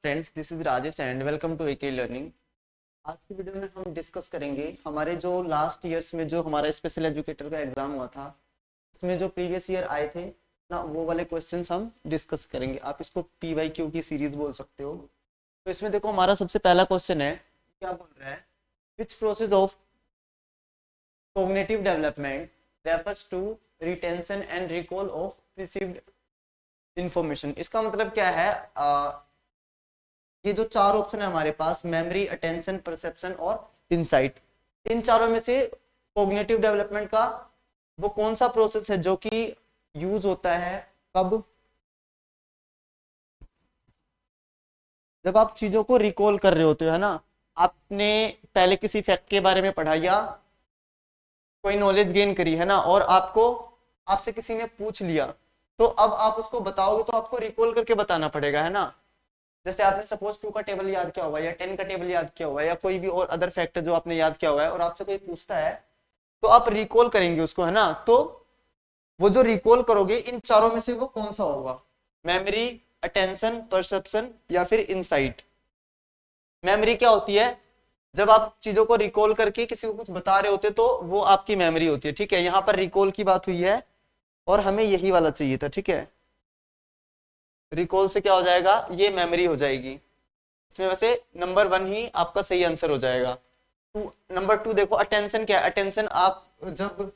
Friends, this is Rajesh and welcome to AK learning. आज की video में हम डिस्कस करेंगे हमारे जो लास्ट ईयर्स में जो हमारा स्पेशल एजुकेटर का एग्जाम हुआ था, उसमें जो प्रीवियस ईयर आए थे ना, वो वाले क्वेश्चंस हम डिस्कस करेंगे। आप इसको PYQ की सीरीज बोल सकते हो। तो इसमें देखो, हमारा सबसे पहला क्वेश्चन है, क्या बोल रहा है, which process of cognitive development refers to retention and recall of received information. इसका मतलब क्या है, ये जो चार ऑप्शन है हमारे पास, मेमोरी, अटेंशन, परसेप्शन और इंसाइट, इन चारों में से कॉग्निटिव डेवलपमेंट का वो कौन सा प्रोसेस है जो कि यूज होता है कब, जब आप चीजों को रिकॉल कर रहे होते हो, है ना। आपने पहले किसी फैक्ट के बारे में पढ़ा या कोई नॉलेज गेन करी, है ना, और आपसे किसी ने पूछ लिया, तो अब आप उसको बताओगे तो आपको रिकॉल करके बताना पड़ेगा, है ना। जैसे आपने सपोज 2 का टेबल याद किया हुआ है या 10 का टेबल याद किया हुआ है या कोई भी और अदर फैक्टर जो आपने याद किया हुआ है, और आपसे कोई पूछता है तो आप रिकॉल करेंगे उसको, है ना। तो वो जो रिकॉल करोगे, इन चारों में से वो कौन सा होगा, मेमोरी, अटेंशन, परसेप्शन या फिर इनसाइट। मेमोरी क्या होती है, जब आप चीजों को रिकॉल करके किसी को कुछ बता रहे होते तो वो आपकी मेमोरी होती है, ठीक है। यहाँ पर रिकॉल की बात हुई है और हमें यही वाला चाहिए था, ठीक है। रिकॉल से क्या हो जाएगा, ये मेमोरी हो जाएगी। इसमें वैसे नंबर 1 ही आपका सही आंसर हो जाएगा। नंबर 2 देखो, अटेंशन क्या है। अटेंशन आप जब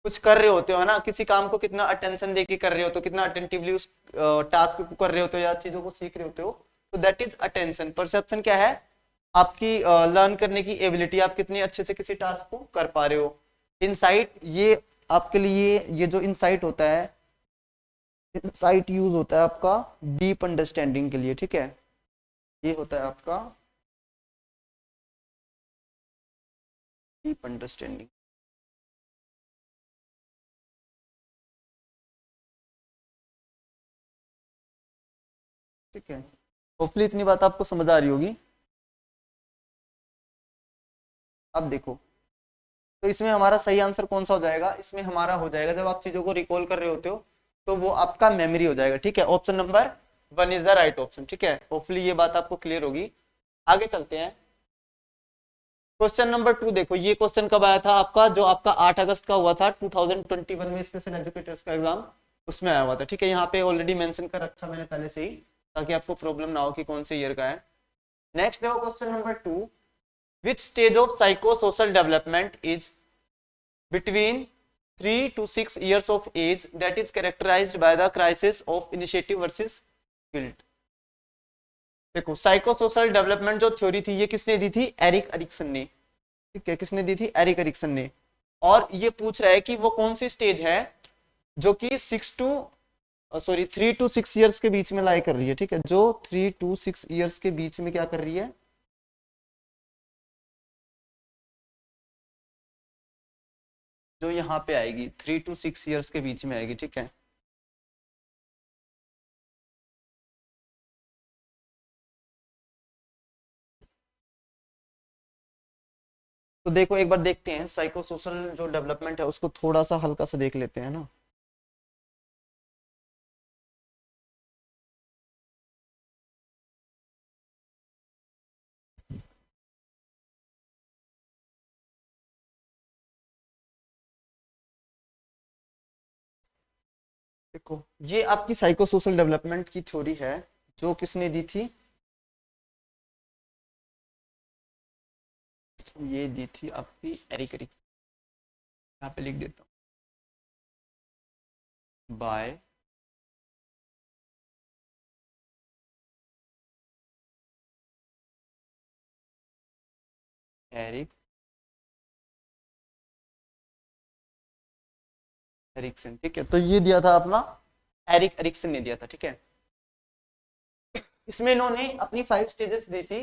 कुछ कर रहे होते हो, है ना, किसी काम को कितना अटेंशन देके कर रहे हो, तो कितना अटेंटिवली उस टास्क को कर रहे होते हो या चीजों को सीख रहे होते हो, तो दैट इज अटेंशन। परसेप्शन क्या है, आपकी लर्न करने की एबिलिटी, आप कितने अच्छे से किसी टास्क को कर पा रहे हो। इनसाइट, ये आपके लिए, ये जो इनसाइट होता है, इनसाइट यूज होता है आपका डीप अंडरस्टैंडिंग के लिए, ठीक है। ये होता है आपका डीप अंडरस्टैंडिंग। ठीक है, होपफुली इतनी बात आपको समझ आ रही होगी। अब देखो, तो इसमें हमारा सही आंसर कौन सा हो जाएगा, इसमें हमारा हो जाएगा, जब आप चीजों को रिकॉल कर रहे होते हो तो वो आपका मेमोरी हो जाएगा, ठीक है। Option number 1 is the right option, ठीक है। होपफुली ये बात आपको क्लियर होगी। आगे चलते हैं। क्वेश्चन नंबर 2 देखो, ये क्वेश्चन कब आया था आपका, जो आपका 8 अगस्त का हुआ था 2021 में, स्पेशल एजुकेटर्स का एग्जाम, उसमें आया हुआ था, ठीक है। यहाँ पे ऑलरेडी मेंशन कर रखा मैंने पहले से ही, ताकि आपको प्रॉब्लम ना हो कि कौन से ईयर का है। नेक्स्ट देखो, question number 2, which stage of psycho social development is between 3 to 6 years of age that is characterized by the crisis of initiative versus guilt। देखो, साइको सोशल डेवलपमेंट जो थ्योरी थी, ये किसने दी थी, एरिक एरिक्सन ने, ठीक है। किसने दी थी, एरिक एरिक्सन ने। और ये पूछ रहा है कि वो कौन सी स्टेज है जो कि 3 to 6 ईयर्स के बीच में लाई कर रही है, ठीक है। जो 3 to 6 ईयर्स के बीच में क्या कर रही है, जो यहाँ पे आएगी 3 to 6 ईयर्स के बीच में आएगी, ठीक है। तो देखो, एक बार देखते हैं साइको सोशल जो डेवलपमेंट है उसको थोड़ा सा हल्का सा देख लेते हैं ना। देखो, ये आपकी साइको सोशल डेवलपमेंट की थ्योरी है, जो किसने दी थी, ये दी थी आपकी एरिक एरिक्सन। यहाँ पे लिख देता हूँ, बाय एरिक एरिक्सन, ठीक है। तो ये दिया था अपना, एरिक एरिक्सन ने दिया था, ठीक है। इसमें इन्होंने अपनी 5 स्टेजेस दी थी।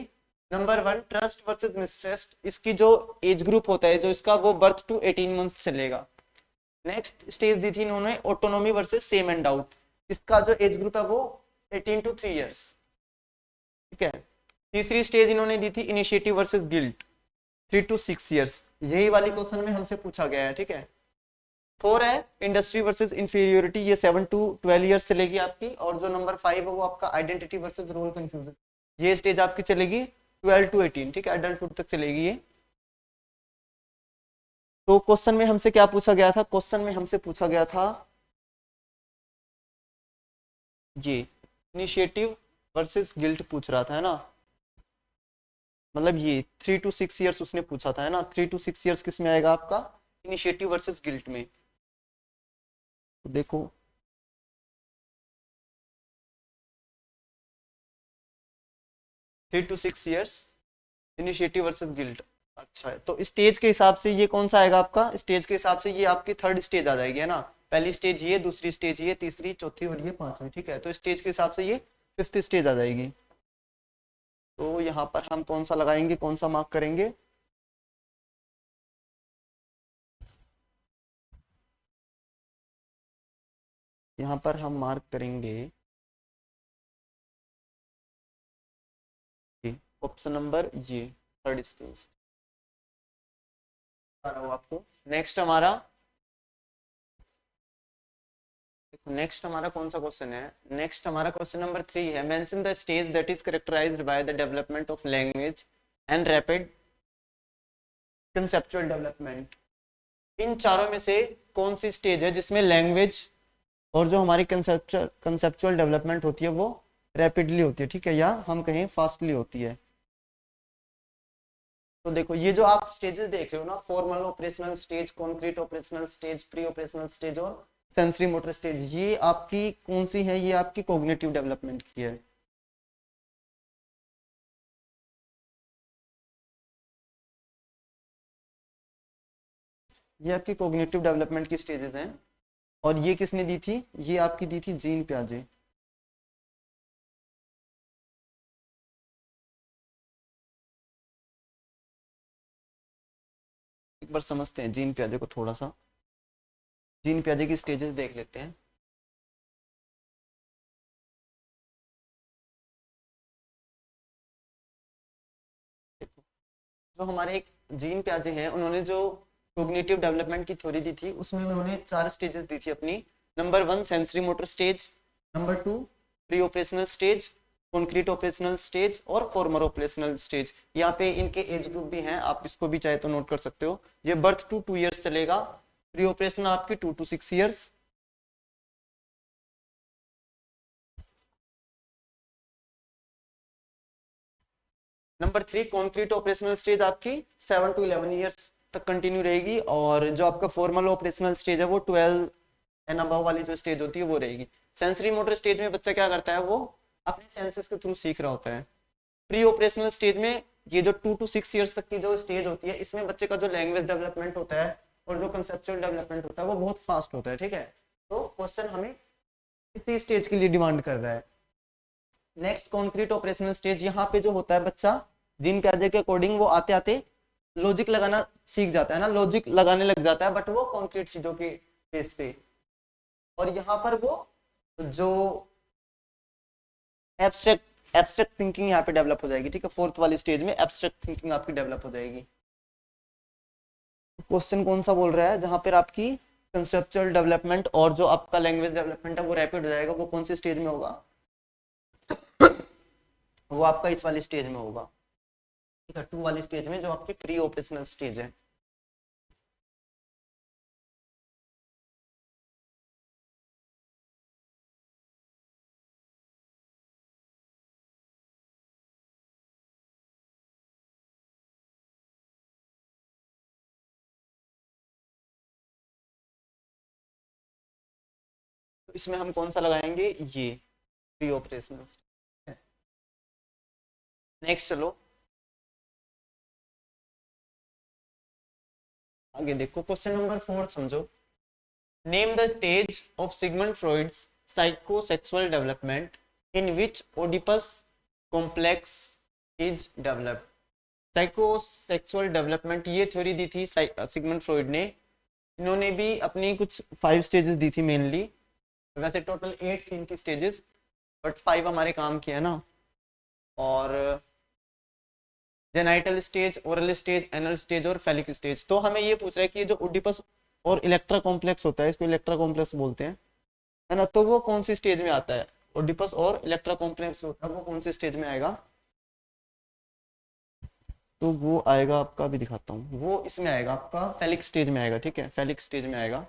Number 1, trust versus mistrust. इसकी जो एज ग्रुप होता है, जो इसका, वो बर्थ टू 18 मंथ चलेगा। नेक्स्ट स्टेज दी थी इन्होंने, autonomy versus same and doubt. इसका जो एज ग्रुप है वो 18 to 3 ईयर्स, ठीक है। तीसरी स्टेज इन्होंने दी थी, initiative versus guilt, 3 to 6 years. यही वाली क्वेश्चन में हमसे पूछा गया है, ठीक है। 4 है इंडस्ट्री वर्सेस इंफीरियोरिटी, ये 7 to 12 ईयर्स चलेगी आपकी। और जो नंबर 5 है वो आपका आइडेंटिटी वर्सेस रोल कंफ्यूजन, ये स्टेज आपकी चलेगी 12 to 18, ठीक है, एडल्टहुड तक चलेगी ये। तो क्वेश्चन में हमसे क्या पूछा गया था, क्वेश्चन में हमसे पूछा गया था ये इनिशिएटिव वर्सेस गिल्ट पूछ रहा था, है ना, मतलब ये 3 to 6 ईयर्स उसने पूछा था, है ना। 3 to 6 ईयर्स किस में आएगा आपका, इनिशिएटिव वर्सेस गिल्ट में। तो देखो 3 to 6 years initiative versus guilt. अच्छा है, तो स्टेज के हिसाब से ये कौन सा आएगा आपका, स्टेज के हिसाब से ये आपकी थर्ड स्टेज आ जाएगी, है ना। पहली स्टेज ये, दूसरी स्टेज ये, तीसरी, चौथी और ये पांचवी, ठीक है। तो स्टेज के हिसाब से ये फिफ्थ स्टेज आ जाएगी। तो यहाँ पर हम कौन सा लगाएंगे, कौन सा मार्क करेंगे, यहाँ पर हम मार्क करेंगे ऑप्शन नंबर ये थर्ड स्टेज आपको। नेक्स्ट हमारा कौन सा क्वेश्चन है, नेक्स्ट हमारा क्वेश्चन नंबर 3 है। Mention the stage that is characterised by the development of language and rapid conceptual development. इन चारों में से कौन सी स्टेज है जिसमें लैंग्वेज और जो हमारी कंसेप्चुअल डेवलपमेंट होती है वो रैपिडली होती है, ठीक है, या हम कहें फास्टली होती है। तो देखो ये जो आप स्टेजेस देख रहे हो ना, formal operational stage, concrete operational stage, pre operational stage और सेंसरी मोटर स्टेज, ये आपकी कौन सी है, ये आपकी कॉग्निटिव डेवलपमेंट की है। ये आपकी कॉग्निटिव डेवलपमेंट की स्टेजेस हैं। और ये किसने दी थी, ये आपकी दी थी जीन पियाजे। एक बार समझते हैं जीन पियाजे को थोड़ा सा, जीन पियाजे की स्टेजेस देख लेते हैं। जो हमारे एक जीन पियाजे हैं, उन्होंने जो कोग्निटिव डेवलपमेंट की थ्योरी दी थी उसमें उन्होंने 4 स्टेजेस दी थी अपनी। Number 1 sensory motor stage, number 2 pre operational stage, concrete operational stage और फॉर्मर ऑपरेशनल स्टेज। यहाँ पे इनके एज ग्रुप भी हैं, आप इसको भी चाहे तो नोट कर सकते हो। ये बर्थ टू 2 ईयर्स चलेगा, प्री ऑपरेशनल आपकी 2 to 6 years, number 3 concrete operational stage आपकी 7 to 11 ईयर्स तक कंटिन्यू रहेगी, और जो आपका फॉर्मल ऑपरेशनल स्टेज है वो 12 एंड अबव वाली जो स्टेज होती है वो रहेगी। सेंसरी मोटर स्टेज में बच्चा क्या करता है, वो अपने सेंसेस के थ्रू सीख रहा होता है। प्री ऑपरेशनल स्टेज में ये जो 2 to 6 ईयर्स तक की जो स्टेज होती है, इसमें बच्चे का जो लैंग्वेज डेवलपमेंट होता है और जो कंसेप्चुअल डेवलपमेंट होता है वो बहुत फास्ट होता है, ठीक है। तो क्वेश्चन हमें इसी स्टेज के लिए डिमांड कर रहा है। नेक्स्ट कॉन्क्रीट ऑपरेशनल स्टेज, यहाँ पे जो होता है बच्चा जीन पियाजे के अकॉर्डिंग वो आते आते लॉजिक लगाना सीख जाता है ना, लॉजिक लगाने लग जाता है, बट वो कॉन्क्रीट चीजों के बेस पे। और यहाँ पर वो जो एब्स्ट्रैक्ट थिंकिंग यहाँ पे डेवलप हो जाएगी, ठीक है। फोर्थ वाली स्टेज में एब्स्ट्रैक्ट थिंकिंग आपकी डेवलप हो जाएगी। क्वेश्चन कौन सा बोल रहा है, जहां पर आपकी कंसेप्चुअल डेवलपमेंट और जो आपका लैंग्वेज डेवलपमेंट है वो रैपिड हो जाएगा, वो कौन सी स्टेज में होगा, वो आपका इस वाली स्टेज में होगा, ठीक है, 2 वाली स्टेज में जो आपकी प्री ऑपरेशनल स्टेज है। तो इसमें हम कौन सा लगाएंगे, ये प्री ऑपरेशनल। नेक्स्ट चलो आगे देखो, क्वेश्चन नंबर 4 समझो। Name the stage of Sigmund Freud's psychosexual development in which Oedipus complex is developed. Psychosexual development ये थ्योरी दी थी सिगमंड फ्रॉइड ने। इन्होंने भी अपनी कुछ 5 स्टेजेस दी थी मेनली, वैसे टोटल 8 थी इनकी स्टेजेस, बट 5 हमारे काम की है ना। और genital stage, oral stage, anal stage और फेलिक स्टेज। तो हमें ये पूछ रहा है कि ये जो ओडिपस और इलेक्ट्रा कॉम्प्लेक्स होता है, इसको इलेक्ट्रा कॉम्प्लेक्स बोलते हैं, है ना, तो वो कौन सी स्टेज में आता है, ओडिपस और इलेक्ट्रा कॉम्प्लेक्स होता है वो कौन सी स्टेज में आएगा। तो वो आएगा आपका, अभी दिखाता हूँ, वो इसमें आएगा आपका फेलिक स्टेज में आएगा, ठीक है, फेलिक स्टेज में आएगा।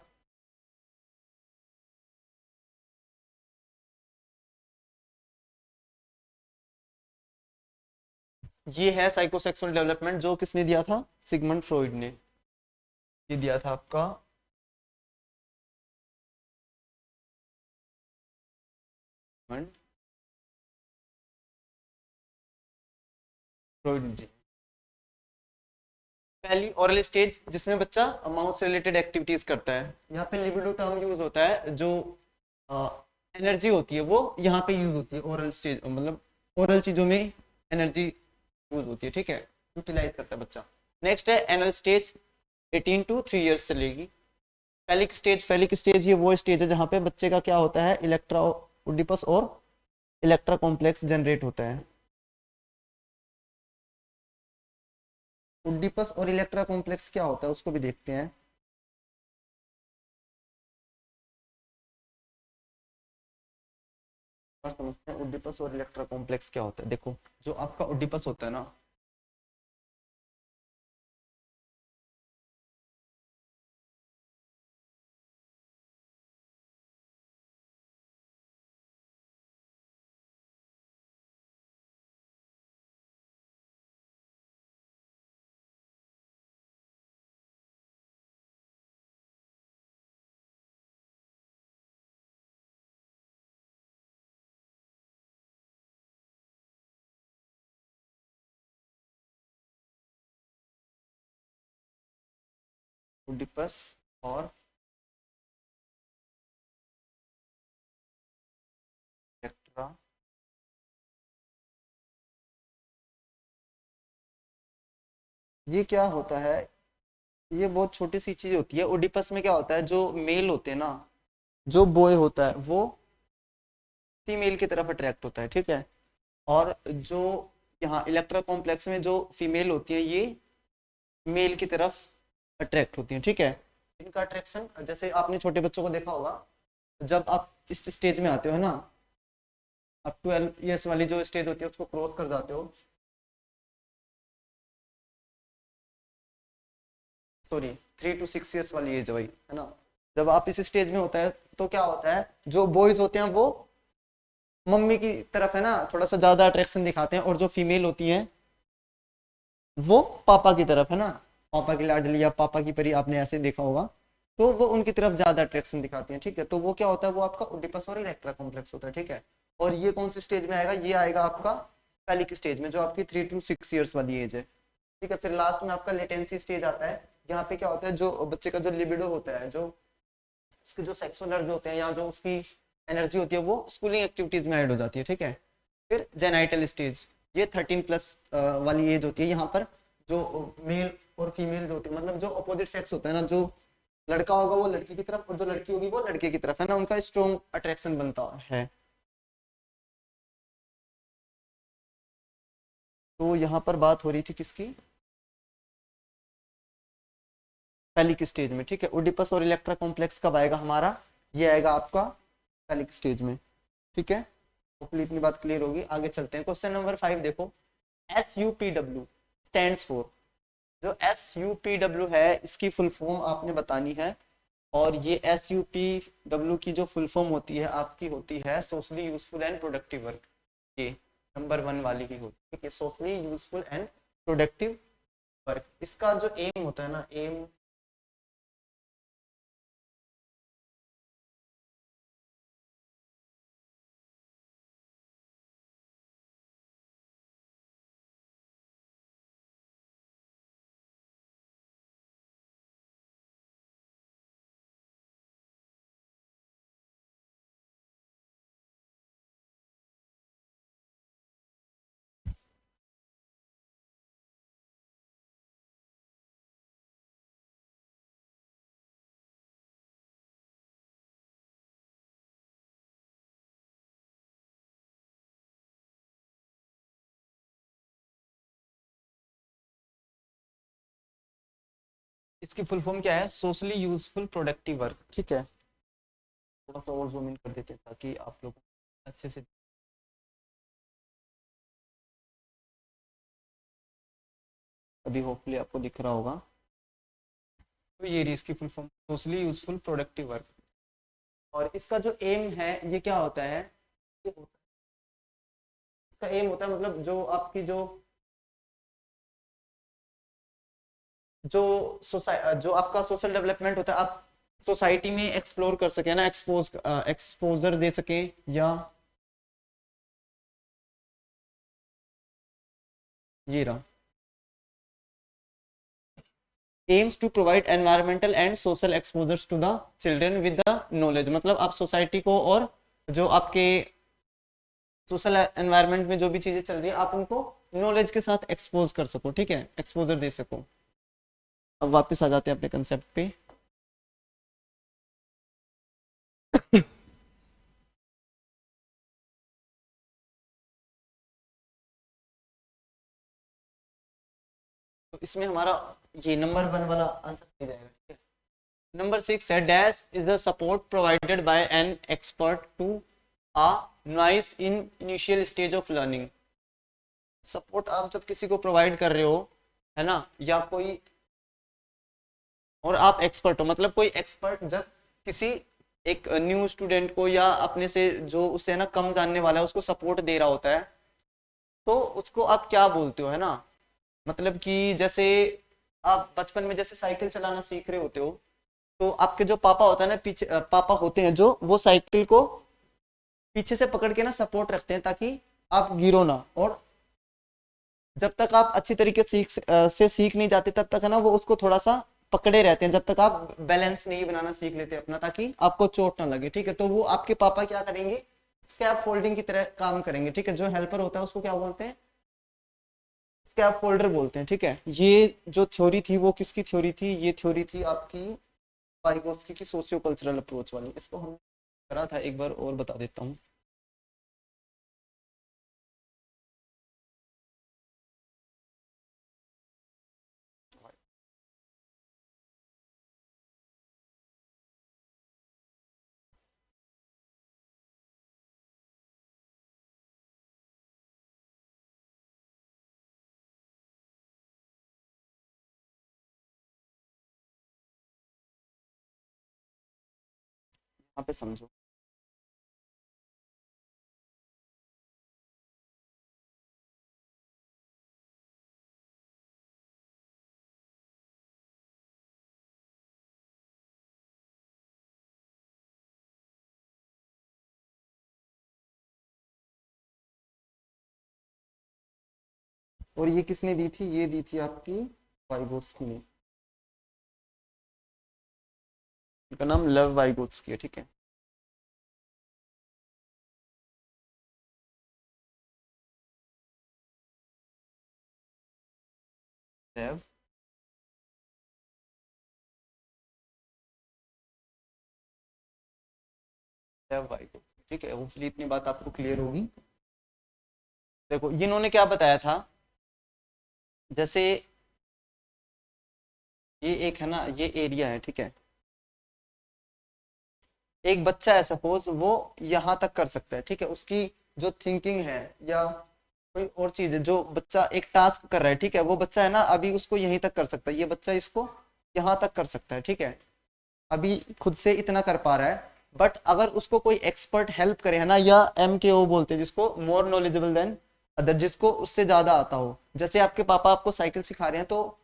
ये है साइकोसेक्सुअल डेवलपमेंट, जो किसने दिया था, सिगमंड फ्रॉइड ने ये दिया था आपका। फ्रॉइड जी। पहली ओरल स्टेज जिसमें बच्चा माउथ से रिलेटेड एक्टिविटीज करता है, यहाँ पे लिबिडो टर्म यूज होता है, जो एनर्जी होती है वो यहाँ पे यूज होती है ओरल स्टेज, मतलब ओरल चीजों में एनर्जी यूज होती है, ठीक है, यूटिलाइज करता है बच्चा। नेक्स्ट है एनल स्टेज, 18 टू 3 इयर्स चलेगी। फेलिक स्टेज ये वो स्टेज है जहाँ पे बच्चे का क्या होता है, इलेक्ट्रा ओडिपस और इलेक्ट्रा कॉम्प्लेक्स जनरेट होता है। ओडिपस और इलेक्ट्रा कॉम्प्लेक्स क्या होता है उसको भी देखते हैं। और समझते हैं ओडिपस और इलेक्ट्रा कॉम्प्लेक्स क्या होता है। देखो, जो आपका ओडिपस होता है ना, ओडिपस और इलेक्ट्रा, ये क्या होता है, ये बहुत छोटी सी चीज होती है। ओडिपस में क्या होता है, जो मेल होते हैं ना, जो बॉय होता है वो फीमेल की तरफ अट्रैक्ट होता है, ठीक है, और जो यहाँ इलेक्ट्रा कॉम्प्लेक्स में जो फीमेल होती है ये मेल की तरफ अट्रैक्ट होती है, ठीक है। इनका अट्रैक्शन जैसे आपने छोटे बच्चों को देखा होगा, जब आप इस स्टेज में आते हो, है ना, आप 12 ईयर्स वाली जो स्टेज होती है उसको क्रॉस कर जाते हो, सॉरी 3 to 6 ईयर्स वाली एज वही है ना, जब आप इस स्टेज में होता है तो क्या होता है, जो बॉयज होते हैं वो मम्मी की तरफ है ना थोड़ा सा ज्यादा अट्रैक्शन दिखाते हैं, और जो फीमेल होती हैं वो पापा की तरफ, है ना, पापा की लाडली या पापा की परी, आपने ऐसे देखा होगा, तो वो उनकी तरफ ज्यादा अट्रैक्शन दिखाती हैं, ठीक है। तो वो क्या होता है, वो आपका ओडिपस और इलेक्ट्रा कॉम्प्लेक्स होता है, ठीक है। और ये कौन से स्टेज में आएगा, ये आएगा आपका पैलिक स्टेज में, जो आपकी 3 to 6 ईयर्स वाली एज है, ठीक है। फिर लास्ट में आपका लेटेंसी स्टेज आता है, यहाँ पे क्या होता है, जो बच्चे का जो लिबिडो होता है, जो उसके जो सेक्सुअल अर्ज होते हैं या जो उसकी एनर्जी होती है वो स्कूलिंग एक्टिविटीज में ऐड हो जाती है, ठीक है। फिर जेनाइटल स्टेज, ये 13+ वाली एज होती है, यहाँ पर जो मेल और फीमेल जो होती है, मतलब जो अपोजिट सेक्स होता है ना, जो लड़का होगा वो लड़की की तरफ और जो लड़की होगी वो लड़के की तरफ, है ना, उनका स्ट्रॉन्ग अट्रैक्शन बनता है। तो यहाँ पर बात हो रही थी किसकी, पैलिक स्टेज में, ठीक है। ओडिपस और इलेक्ट्रा कॉम्प्लेक्स कब आएगा हमारा, ये आएगा आपका पैलिक स्टेज में, ठीक है। होपफुली इतनी बात क्लियर होगी। आगे चलते हैं, क्वेश्चन नंबर 5 देखो। SUPW स्टैंड्स फॉर, जो SUPW है इसकी फुल फॉर्म आपने बतानी है, और ये SUPW की जो फुल फॉर्म होती है आपकी होती है socially useful and productive work, ये नंबर 1 वाली ही होती है, socially useful and productive work. इसका जो एम होता है ना, एम, इसकी फुल फॉर्म क्या है, सोशली यूजफुल प्रोडक्टिव वर्क, ठीक है। थोड़ा सा और जूम इन कर देते हैं ताकि आप लोग अच्छे से, अभी होपफुली आपको दिख रहा होगा। तो ये रही इसकी full form, socially useful productive work. और इसका जो एम है ये क्या होता है, ये होता है, इसका एम होता है मतलब जो आपकी जो जो आपका सोशल डेवलपमेंट होता है, आप सोसाइटी में एक्सप्लोर कर सके ना, एक्सपोजर दे सके, या ये रहा, aims to provide environmental and social exposures to the children with the knowledge। मतलब आप सोसाइटी को और जो आपके सोशल एनवायरनमेंट में जो भी चीजें चल रही है आप उनको नॉलेज के साथ एक्सपोज कर सको, ठीक है, एक्सपोजर दे सको। अब वापस आ जाते हैं अपने कंसेप्ट पे। तो इसमें हमारा ये नंबर 1 वाला आंसर सही जाएगा, ठीक है। नंबर 6 है, dash is the support provided by an expert to a novice in initial stage of learning. Support आप जब किसी को प्रोवाइड कर रहे हो, है ना, या कोई, और आप एक्सपर्ट हो, मतलब कोई एक्सपर्ट जब किसी एक न्यू स्टूडेंट को या अपने से जो उससे ना कम जानने वाला है उसको सपोर्ट दे रहा होता है, तो उसको आप क्या बोलते हो, है ना। मतलब कि जैसे आप बचपन में जैसे साइकिल चलाना सीख रहे होते हो, तो आपके जो पापा होता है ना, पीछे पापा होते हैं जो, वो साइकिल को पीछे से पकड़ के ना सपोर्ट रखते हैं ताकि आप गिरो ना, और जब तक आप अच्छी तरीके से सीख नहीं जाते तब तक है ना वो उसको थोड़ा सा पकड़े रहते हैं, जब तक आप बैलेंस नहीं बनाना सीख लेते अपना, ताकि आपको चोट ना लगे, ठीक है। तो वो आपके पापा क्या करेंगे, स्कैप फोल्डिंग की तरह काम करेंगे, ठीक है। जो हेल्पर होता है उसको क्या बोलते हैं, स्कैप फोल्डर बोलते हैं, ठीक है। ये जो थ्योरी थी वो किसकी थ्योरी थी, ये थ्योरी थी आपकी वाइगोत्स्की की सोशियो कल्चरल अप्रोच वाली। इसको हमने करा था एक बार, और बता देता हूँ। यहाँ पे समझो। और ये किसने दी थी, ये दी थी आपकी वाइगोत्स्की ने। इनका नाम लव वाइगोत्स्की है, ठीक है। लेव लेव वाइगोत्स्की, ठीक है। होपफुली इतनी बात आपको क्लियर होगी। देखो ये इन्होंने क्या बताया था, जैसे ये एक है ना, ये एरिया है, ठीक है। एक बच्चा है सपोज, वो यहाँ तक कर सकता है, ठीक है। उसकी जो थिंकिंग है या कोई और चीज है, जो बच्चा एक टास्क कर रहा है, ठीक है, वो बच्चा है ना अभी उसको यहीं तक कर सकता है, ये बच्चा इसको यहाँ तक कर सकता है, ठीक है। अभी खुद से इतना कर पा रहा है, बट अगर उसको कोई एक्सपर्ट हेल्प करे, है ना, या MKO बोलते हैं जिसको, मोर नॉलेजेबल देन अदर, जिसको उससे ज्यादा आता हो। जैसे आपके पापा आपको साइकिल सिखा रहे हैं, तो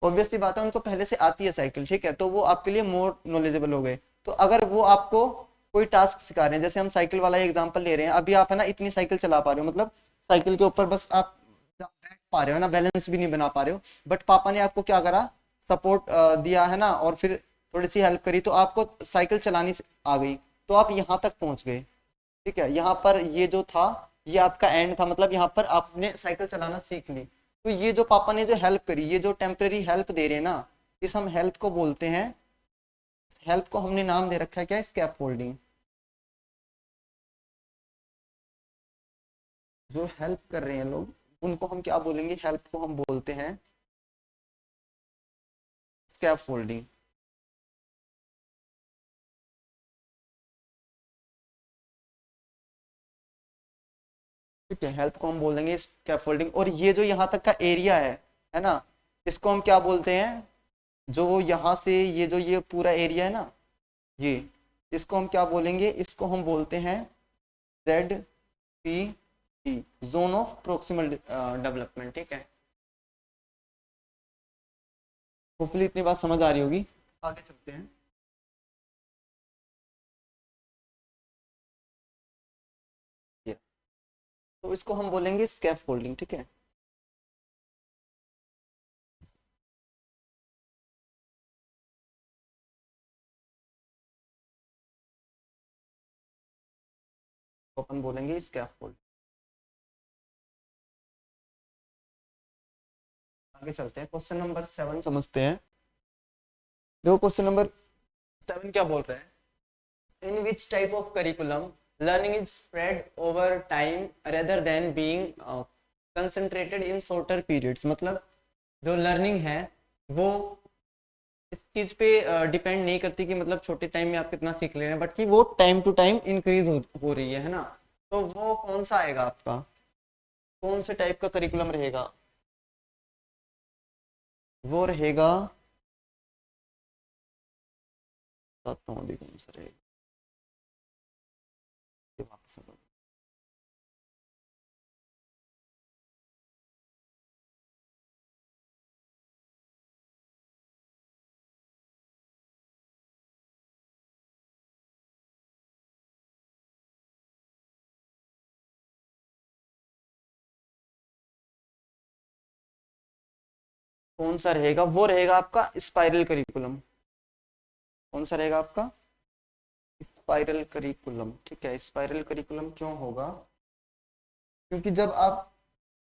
ऑब्वियसली बात है उनको पहले से आती है साइकिल, ठीक है, तो वो आपके लिए मोर नॉलेजेबल हो गए। तो अगर वो आपको कोई टास्क सिखा रहे हैं, जैसे हम साइकिल वाला एग्जांपल ले रहे हैं, अभी आप है ना इतनी साइकिल चला पा रहे हो, मतलब साइकिल के ऊपर बस आप बैठ पा रहे हो ना, बैलेंस भी नहीं बना पा रहे हो, बट पापा ने आपको क्या करा, सपोर्ट दिया, है ना, और फिर थोड़ी सी हेल्प करी, तो आपको साइकिल चलानी आ गई, तो आप यहाँ तक पहुंच गए, ठीक है। यहाँ पर ये जो था, ये आपका एंड था, मतलब यहाँ पर आपने साइकिल चलाना सीख ली। तो ये जो पापा ने जो हेल्प करी, ये जो टेम्परेरी हेल्प दे रहे हैं ना, इस हम हेल्प को बोलते हैं, हेल्प को हमने नाम दे रखा है क्या, स्कैप फोल्डिंग। जो हेल्प कर रहे हैं लोग, उनको हम क्या बोलेंगे, हेल्प को हम बोलते हैं स्कैप फोल्डिंग, ठीक है। हेल्प को हम बोल देंगे स्कैप फोल्डिंग। और ये जो यहाँ तक का एरिया है ना, इसको हम क्या बोलते हैं, जो यहाँ से ये पूरा एरिया है ना, ये इसको हम क्या बोलेंगे, इसको हम बोलते हैं ZPT, zone of proximal development. ठीक है, होपफुली इतनी बात समझ आ रही होगी। आगे चलते हैं। ये तो इसको हम बोलेंगे स्कैफोल्डिंग। ठीक है, तो अपन बोलेंगे स्कैफोल्ड। आगे चलते हैं, क्वेश्चन नंबर 7 समझते हैं। देखो क्वेश्चन नंबर 7 क्या बोल रहा है, in which type of curriculum learning is spread over time rather than being concentrated in shorter periods। मतलब जो लर्निंग है वो इस चीज पे डिपेंड नहीं करती कि मतलब छोटे टाइम में आप कितना सीख ले रहे हैं, बट कि वो टाइम टू टाइम इंक्रीज हो रही है ना। तो वो कौन सा आएगा आपका, कौन से टाइप का करिकुलम रहेगा, वो रहेगा, बताता हूँ अभी कौन सा रहेगा। ये वापस आ जाओ। कौन सा रहेगा, वो रहेगा आपका स्पाइरल करिकुलम। कौन सा रहेगा आपका स्पाइरल करिकुलम। ठीक है, स्पाइरल करिकुलम क्यों होगा, क्योंकि जब आप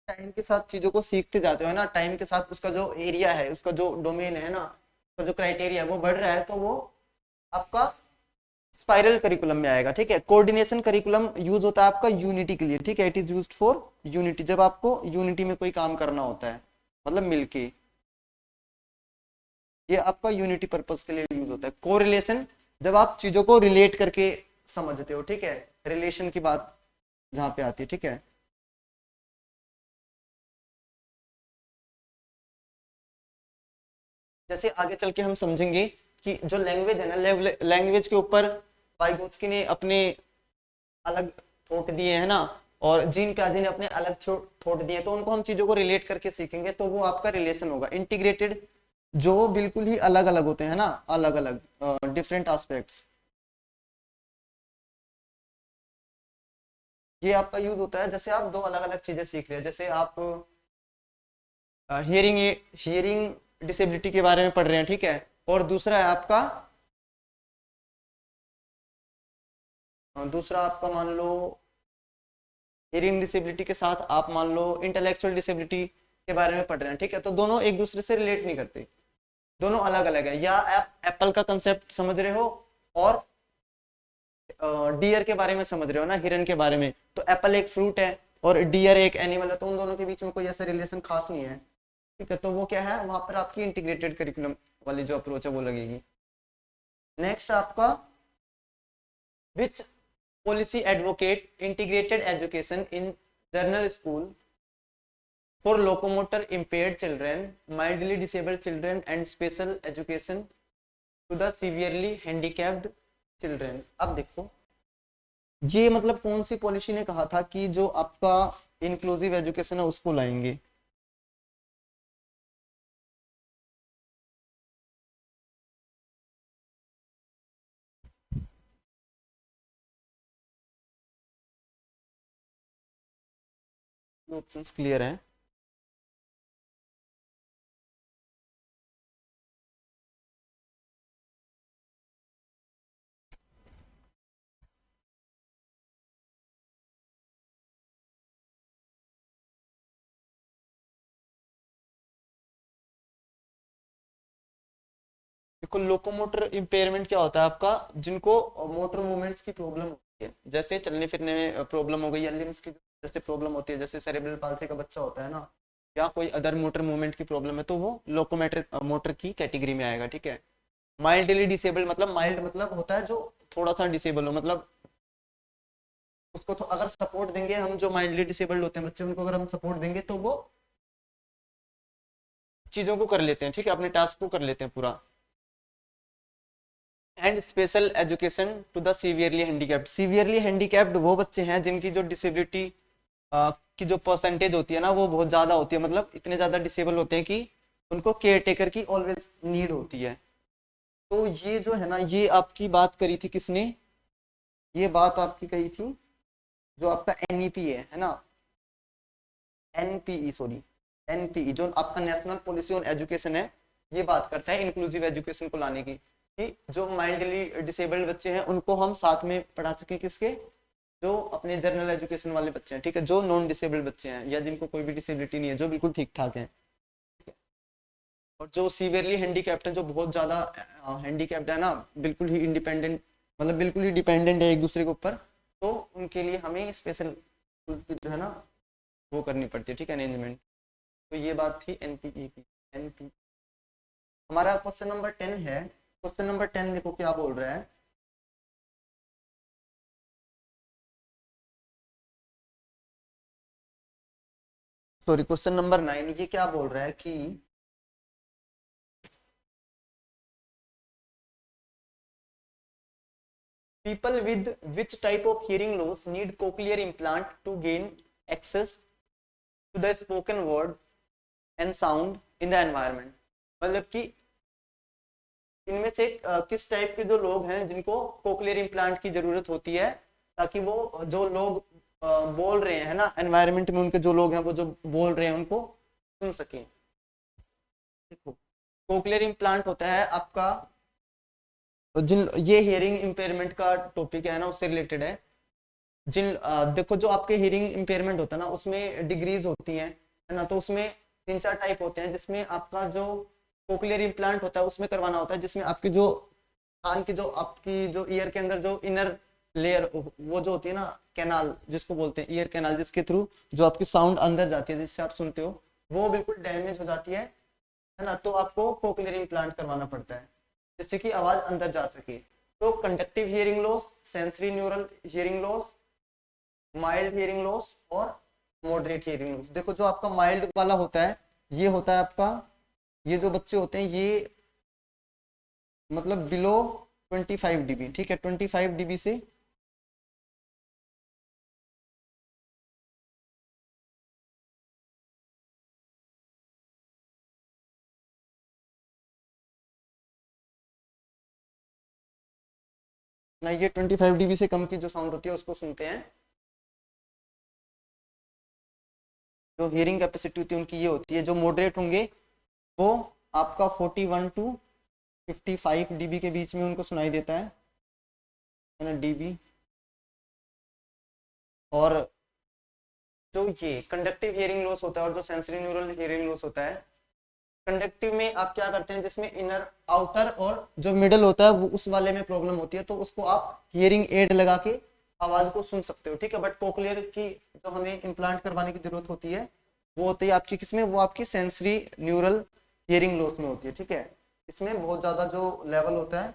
टाइम के साथ चीजों को सीखते जाते हो ना, टाइम के साथ उसका जो एरिया है, उसका जो डोमेन है ना, उसका जो क्राइटेरिया है वो बढ़ रहा है, तो वो आपका स्पाइरल करिकुलम में आएगा। ठीक है, कोऑर्डिनेशन करिकुलम यूज होता है आपका यूनिटी के लिए। ठीक है, it is used for unity, जब आपको यूनिटी में कोई काम करना होता है, मतलब मिलके, ये आपका यूनिटी पर्पस के लिए यूज होता है। कोरिलेशन जब आप चीजों को रिलेट करके समझते हो। ठीक है, रिलेशन की बात जहां पे आती है। ठीक है, जैसे आगे चल के हम समझेंगे कि जो लैंग्वेज है ना, लैंग्वेज के ऊपर वाइगोत्स्की ने अपने अलग थॉट दिए हैं ना, और जीन प्याजे ने अपने अलग थॉट दिए, तो उनको हम चीजों को रिलेट करके सीखेंगे, तो वो आपका रिलेशन होगा इंटीग्रेटेड, जो बिल्कुल ही अलग अलग होते हैं ना, अलग अलग डिफरेंट एस्पेक्ट्स, ये आपका यूज होता है। जैसे आप दो अलग अलग चीजें सीख रहे हैं, जैसे आप हियरिंग हियरिंग डिसेबिलिटी के बारे में पढ़ रहे हैं। ठीक है, और दूसरा है आपका, दूसरा आपका मान लो हियरिंग डिसेबिलिटी के साथ आप मान लो इंटेलेक्चुअल डिसेबिलिटी के बारे में पढ़ रहे हैं। ठीक है, तो दोनों एक दूसरे से रिलेट नहीं करते, दोनों अलग अलग है। या आप एप्पल का कंसेप्ट समझ रहे हो और डियर के बारे में समझ रहे हो ना, हिरन के बारे में, तो एप्पल एक फ्रूट है और डियर एक एनिमल है, तो उन दोनों के बीच में कोई ऐसा रिलेशन खास नहीं है। ठीक है, तो वो क्या है, वहां पर आपकी इंटीग्रेटेड करिकुलम वाली जो अप्रोच है वो लगेगी। नेक्स्ट आपका विच policy advocate integrated education in journal school for locomotor impaired children, mildly disabled children and special education to the severely handicapped children। अब देखो ये मतलब कौन सी पॉलिसी ने कहा था कि जो आपका इंक्लूसिव एजुकेशन है उसको लाएंगे। ऑप्शंस क्लियर हैं। देखो लोकोमोटर इम्पेयरमेंट क्या होता है आपका, जिनको मोटर मूवमेंट्स की प्रॉब्लम होती है, जैसे चलने फिरने में प्रॉब्लम हो गई या लिम्स की जैसे प्रॉब्लम होती है, जैसे सेरेब्रल पाल्सी का बच्चा होता है ना, या कोई अदर मोटर मूवमेंट की प्रॉब्लम है, तो वो लोकोमोटर मोटर की कैटेगरी में आएगा। ठीक है, माइल्डली डिसेबल्ड मतलब माइल्ड मतलब होता है जो थोड़ा सा डिसेबल हो, मतलब उसको तो अगर सपोर्ट देंगे हम, जो माइल्डली डिसेबल्ड होते हैं बच्चे, उनको अगर हम सपोर्ट देंगे तो वो चीजों को कर लेते हैं, ठीक है, अपने टास्क को कर लेते हैं पूरा। And special education to the severely handicapped. Severely handicapped वो बच्चे हैं जिनकी जो डिसेबिलिटी की जो परसेंटेज होती है ना वो बहुत ज़्यादा होती है, मतलब इतने ज़्यादा डिसेबल होते हैं कि उनको केयर टेकर की ऑलवेज नीड होती है। तो ये जो है ना, ये आपकी बात करी थी किसने, ये बात आपकी कही थी जो आपका एनईपी है ना, एनपीई सॉरी, एनपीई जो आपका नेशनल पॉलिसी ऑन एजुकेशन है, ये बात करता है इंक्लूसिव एजुकेशन को लाने की, कि जो माइल्डली डिसेबल्ड बच्चे हैं उनको हम साथ में पढ़ा सकें, किसके, जो अपने जनरल एजुकेशन वाले बच्चे हैं, ठीक है, जो नॉन डिसेबल्ड बच्चे हैं या जिनको कोई भी डिसेबिलिटी नहीं है, जो बिल्कुल ठीक ठाक हैं। और जो सीवियरली हैंडीकैप्ड है, जो बहुत ज्यादा हैंडीकैप्ड है ना, बिल्कुल ही इंडिपेंडेंट, मतलब बिल्कुल ही डिपेंडेंट है एक दूसरे के ऊपर, तो उनके लिए हमें स्पेशल जो है ना वो करनी पड़ती है, ठीक है, अरेंजमेंट। तो ये बात थी एनपीई की। एनपी हमारा क्वेश्चन नंबर 10 है। क्वेश्चन नंबर 10 देखो क्या बोल रहा है, सॉरी क्वेश्चन नंबर 9, ये क्या बोल रहा है कि people with which type of hearing loss need cochlear implant to gain access to the spoken word and sound in the environment। मतलब कि इनमें से किस टाइप के जो लोग हैं जिनको कोक्लियर इम्प्लांट की जरूरत होती है, ताकि वो जो लोग बोल रहे हैं ना एनवायरनमेंट में, उनके जो लोग हैं वो जो बोल रहे हैं उनको सुन सकें। देखो कोक्लियर इम्प्लांट होता है आपका, जिन ये हियरिंग इम्पेयरमेंट का टॉपिक है ना उससे रिलेटेड है। जिन देखो जो आपके हियरिंग इम्पेयरमेंट होता है ना उसमें डिग्रीज होती हैं, है ना, तो उसमें 3-4 टाइप होते हैं, जिसमें आपका जो कोक्लियर इम्प्लांट होता है उसमें करवाना होता है, जिसमें आपकी जो कान की जो आपकी जो ईयर के अंदर जो इनर लेयर वो जो होती है ना कैनाल जिसको बोलते हैं ईयर कैनाल, जिसके थ्रू जो आपकी साउंड अंदर जाती है जिससे आप सुनते हो, वो बिल्कुल डैमेज हो जाती है ना, तो आपको कोक्लियर इम्प्लांट करवाना पड़ता है जिससे कि आवाज अंदर जा सके। तो conductive hearing loss, sensory neural hearing loss, mild hearing loss और मॉडरेट हियरिंग लॉस। देखो जो आपका माइल्ड वाला होता है, ये होता है आपका, ये जो बच्चे होते हैं ये मतलब बिलो 25 dB, ठीक है, 25 dB से ना, ये 25 dB से कम की जो साउंड होती है उसको सुनते हैं। जो हियरिंग कैपेसिटी होती है उनकी ये होती है। जो मॉडरेट होंगे वो आपका 41 टू 55 dB के बीच में उनको सुनाई देता है ना, dB। और जो ये कंडक्टिव हियरिंग लॉस होता है और जो सेंसरी न्यूरल हियरिंग लॉस होता है, कंडक्टिव में आप क्या करते हैं, जिसमें इनर आउटर और जो मिडल होता है वो उस वाले में प्रॉब्लम होती है, तो उसको आप हियरिंग एड लगा के आवाज को सुन सकते हो, ठीक है। बट कोक्लियर की जो हमें इम्प्लांट करवाने की जरूरत होती है वो होती है आपकी किसमें, वो आपकी सेंसरी न्यूरल हियरिंग लॉस में होती है, ठीक है। इसमें बहुत ज्यादा जो लेवल होता है,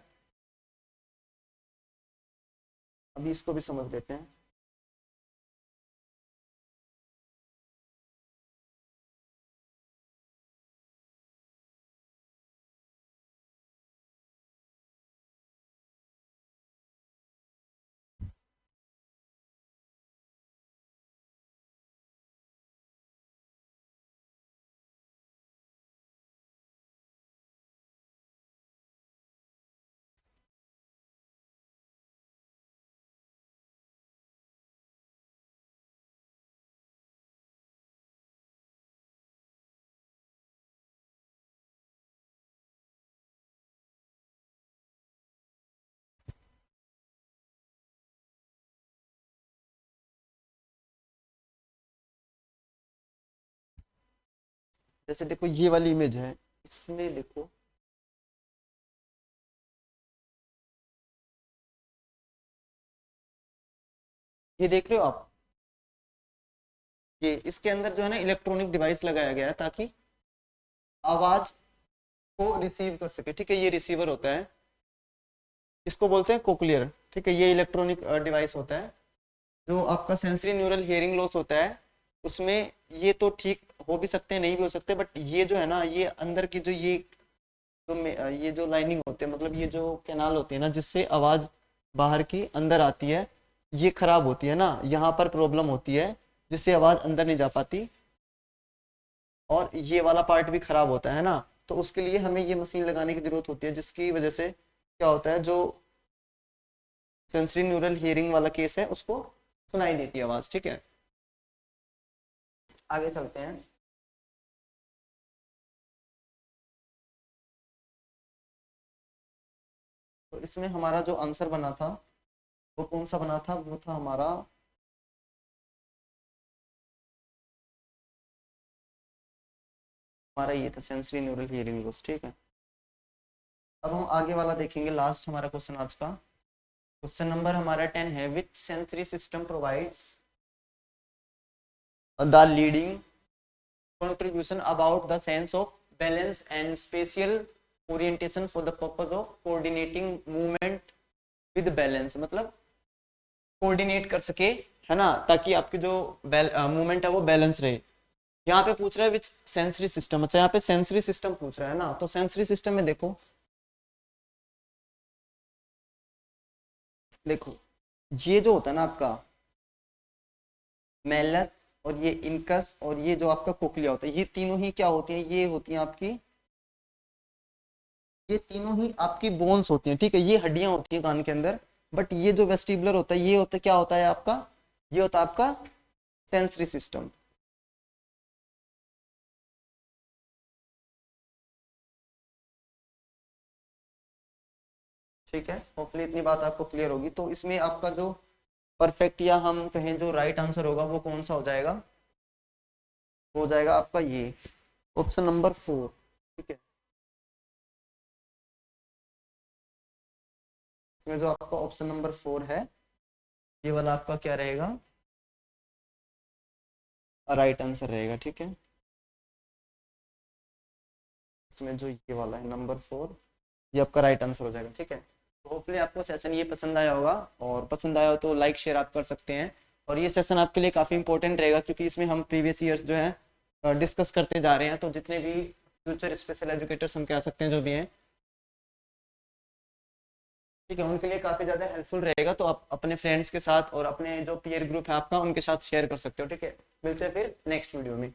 अभी इसको भी समझ लेते हैं। जैसे देखो ये वाली इमेज है, इसमें देखो ये देख रहे हो आप, ये इसके अंदर जो है ना इलेक्ट्रॉनिक डिवाइस लगाया गया है ताकि आवाज को रिसीव कर सके, ठीक है। ये रिसीवर होता है, इसको बोलते हैं कोक्लियर, ठीक है। ये इलेक्ट्रॉनिक डिवाइस होता है। जो आपका सेंसरी न्यूरल हियरिंग लॉस होता है उसमें ये तो ठीक हो भी सकते हैं, नहीं भी हो सकते, बट ये जो है ना, ये अंदर की जो ये जो लाइनिंग होती है, मतलब ये जो कैनाल होती है ना जिससे आवाज बाहर की अंदर आती है, ये खराब होती है ना, यहाँ पर प्रॉब्लम होती है जिससे आवाज अंदर नहीं जा पाती, और ये वाला पार्ट भी खराब होता है ना। तो उसके लिए हमें ये मशीन लगाने की जरूरत होती है, जिसकी वजह से क्या होता है, जो सेंसरी न्यूरल हियरिंग वाला केस है उसको सुनाई देती है आवाज। ठीक है, आगे चलते हैं। तो इसमें हमारा जो आंसर बना था वो कौन सा बना था, वो था हमारा ये था सेंसरी न्यूरल हियरिंग लॉस। ठीक है, अब हम आगे वाला देखेंगे, लास्ट हमारा क्वेश्चन आज का। क्वेश्चन नंबर हमारा 10 है, which sensory system provides the leading contribution about the sense of balance and spatial orientation for the purpose of coordinating movement with balance, मतलब कोऑर्डिनेट कर सके, है ना, ताकि आपकी जो मूवमेंट है वो बैलेंस रहे। यहाँ पे पूछ रहा है विच सेंसरी सिस्टम, अच्छा यहाँ पे सेंसरी सिस्टम पूछ रहा है ना, तो सेंसरी सिस्टम में देखो, देखो ये जो होता है ना आपका मेलस, और ये इनकस, और ये जो आपका कोक्लिया होता है, ये तीनों ही क्या होती हैं, ये होती हैं आपकी, ये तीनों ही आपकी बोन्स होती हैं। ठीक है, ये हड्डियां होती हैं कान के अंदर, बट ये जो वेस्टिबुलर होता है, ये होता क्या होता है आपका, ये होता है आपका सेंसरी सिस्टम। ठीक है, होपफुली इतनी बात आपको क्लियर होगी। तो इसमें आपका जो परफेक्ट, या हम कहें जो राइट आंसर होगा, वो कौन सा हो जाएगा, हो जाएगा आपका ये ऑप्शन नंबर 4। ठीक है, इसमें जो आपका ऑप्शन नंबर 4 है, ये वाला आपका क्या रहेगा, राइट आंसर रहेगा। ठीक है, इसमें जो ये वाला है नंबर 4, ये आपका राइट आंसर हो जाएगा। ठीक है, तो होपफुली आपको सेशन ये पसंद आया होगा, और पसंद आया हो तो लाइक शेयर आप कर सकते हैं। और ये सेशन आपके लिए काफ़ी इंपॉर्टेंट रहेगा, क्योंकि इसमें हम प्रीवियस ईयर्स जो है डिस्कस करते जा रहे हैं। तो जितने भी फ्यूचर स्पेशल एजुकेटर्स हम कह सकते हैं जो भी हैं, ठीक है, उनके लिए काफ़ी ज़्यादा हेल्पफुल रहेगा। तो आप अपने फ्रेंड्स के साथ और अपने जो पीयर ग्रुप है आपका, उनके साथ शेयर कर सकते हो। ठीक है, मिलते हैं फिर नेक्स्ट वीडियो में।